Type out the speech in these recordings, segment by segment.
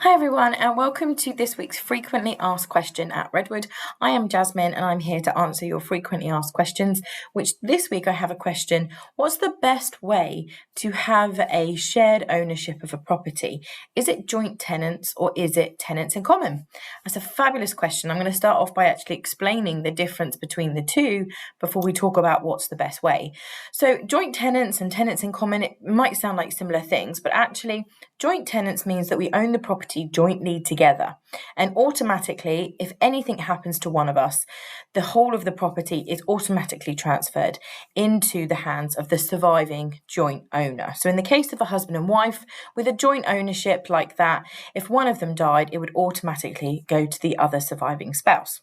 Hi everyone, and welcome to this week's frequently asked question at Redwood. I am Jasmine and I'm here to answer your frequently asked questions, which this week I have a question: what's the best way to have a shared ownership of a property? Is it joint tenants or is it tenants in common? That's a fabulous question. I'm going to start off by actually explaining the difference between the two before we talk about what's the best way. So joint tenants and tenants in common, it might sound like similar things, but actually joint tenants means that we own the property jointly together. And automatically, if anything happens to one of us, the whole of the property is automatically transferred into the hands of the surviving joint owner. So in the case of a husband and wife with a joint ownership like that, if one of them died, it would automatically go to the other surviving spouse.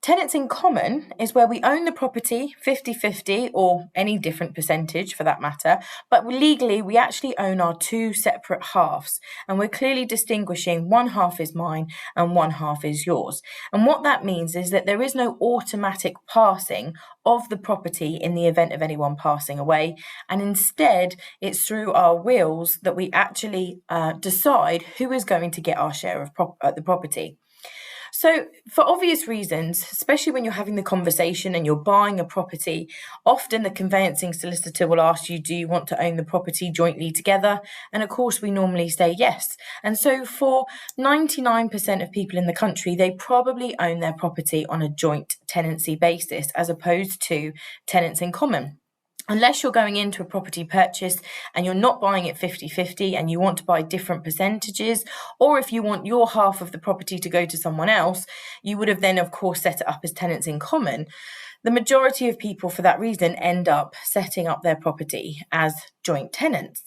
Tenants in common is where we own the property 50-50 or any different percentage for that matter, but legally we actually own our two separate halves, and we're clearly distinguishing one half is mine and one half is yours. And what that means is that there is no automatic passing of the property in the event of anyone passing away, and instead it's through our wills that we actually decide who is going to get our share of the property. So, for obvious reasons, especially when you're having the conversation and you're buying a property, often the conveyancing solicitor will ask you, do you want to own the property jointly together? And of course, we normally say yes. And so, for 99% of people in the country, they probably own their property on a joint tenancy basis as opposed to tenants in common. Unless you're going into a property purchase and you're not buying it 50-50 and you want to buy different percentages, or if you want your half of the property to go to someone else, you would have then, of course, set it up as tenants in common. The majority of people, for that reason, end up setting up their property as joint tenants.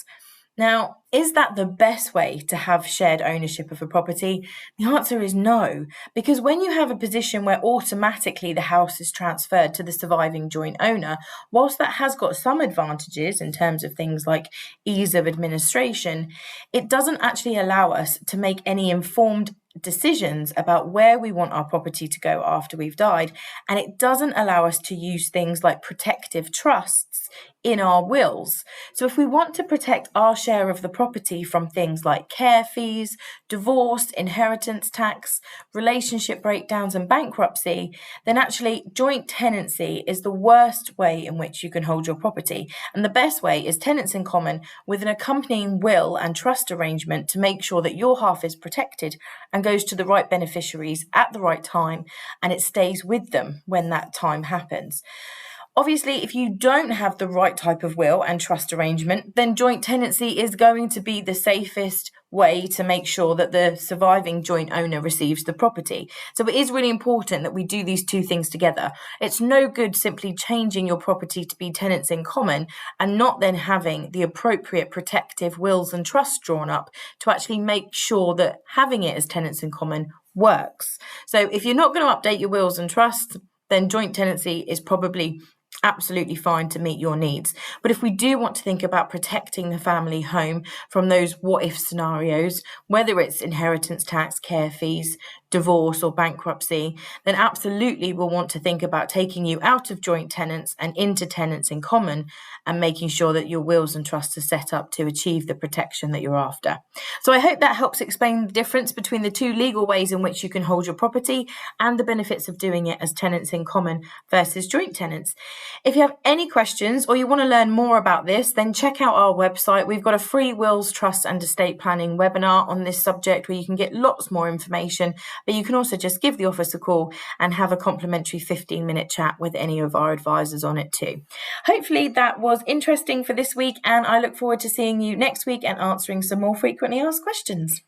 Now, is that the best way to have shared ownership of a property? The answer is no, because when you have a position where automatically the house is transferred to the surviving joint owner, whilst that has got some advantages in terms of things like ease of administration, it doesn't actually allow us to make any informed decisions about where we want our property to go after we've died, and it doesn't allow us to use things like protective trusts in our wills. So if we want to protect our share of the property from things like care fees, divorce, inheritance tax, relationship breakdowns and bankruptcy, then actually joint tenancy is the worst way in which you can hold your property. And the best way is tenants in common with an accompanying will and trust arrangement to make sure that your half is protected and goes to the right beneficiaries at the right time, and it stays with them when that time happens. Obviously, if you don't have the right type of will and trust arrangement, then joint tenancy is going to be the safest way to make sure that the surviving joint owner receives the property. So it is really important that we do these two things together. It's no good simply changing your property to be tenants in common and not then having the appropriate protective wills and trusts drawn up to actually make sure that having it as tenants in common works. So if you're not going to update your wills and trusts, then joint tenancy is probably absolutely fine to meet your needs. But if we do want to think about protecting the family home from those what if scenarios, whether it's inheritance tax, care fees, divorce or bankruptcy, then absolutely we'll want to think about taking you out of joint tenants and into tenants in common and making sure that your wills and trusts are set up to achieve the protection that you're after. So I hope that helps explain the difference between the two legal ways in which you can hold your property and the benefits of doing it as tenants in common versus joint tenants. If you have any questions or you want to learn more about this, then check out our website. We've got a free wills, trusts and estate planning webinar on this subject where you can get lots more information, but you can also just give the office a call and have a complimentary 15-minute chat with any of our advisors on it too. Hopefully that was interesting for this week, and I look forward to seeing you next week and answering some more frequently asked questions.